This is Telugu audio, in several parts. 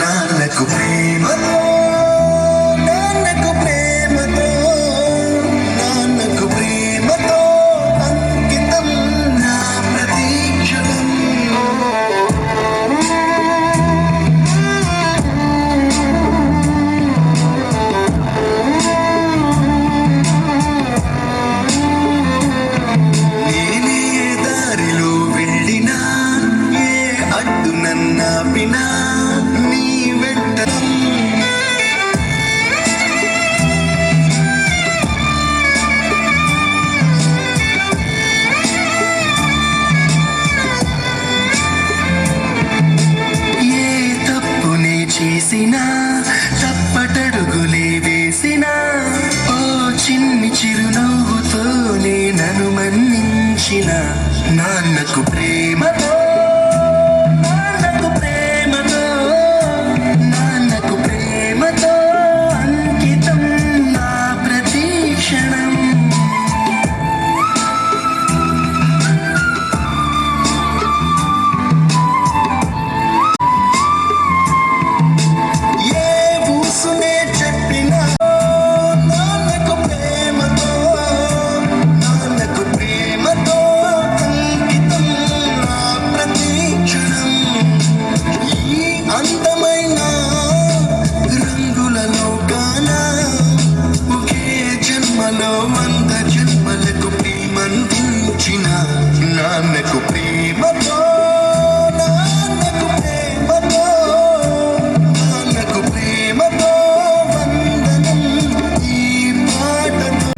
నాన్నకు ప్రేమతో నాన్నకు ప్రేమతో నాన్నకు ప్రేమతో అంకితం నా ప్రతీక్షణం. నేనే దారిలో వెళ్ళినా ఏ అడ్డు నన్నాపినా నీ వెంట ఏ తప్పునే చేసినా తప్పటడుగులే వేసినా ఓ చిన్ని చిరునవ్వుతోనే నన్ను మన్నించిన నాన్నకు ప్రేమతో నాన్నకు ప్రేమతో నాన్నకు ప్రేమతో అంకితం నా ప్రతీక్షణం. ఏ ఊసునే చెప్పినా నాన్నకు ప్రేమతో నాన్నకు ప్రేమతో అంకితం నా ప్రతీక్షణం. ఈ అందమైన రంగుల లోకాన ఒకే జన్మలో 100 జన్మలకు ప్రేమందించిన నాన్నకు ప్రేమతో నాన్నకు ప్రేమతో నాన్నకు ప్రేమతో వందనం ఈ పాటతో.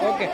ఓకే.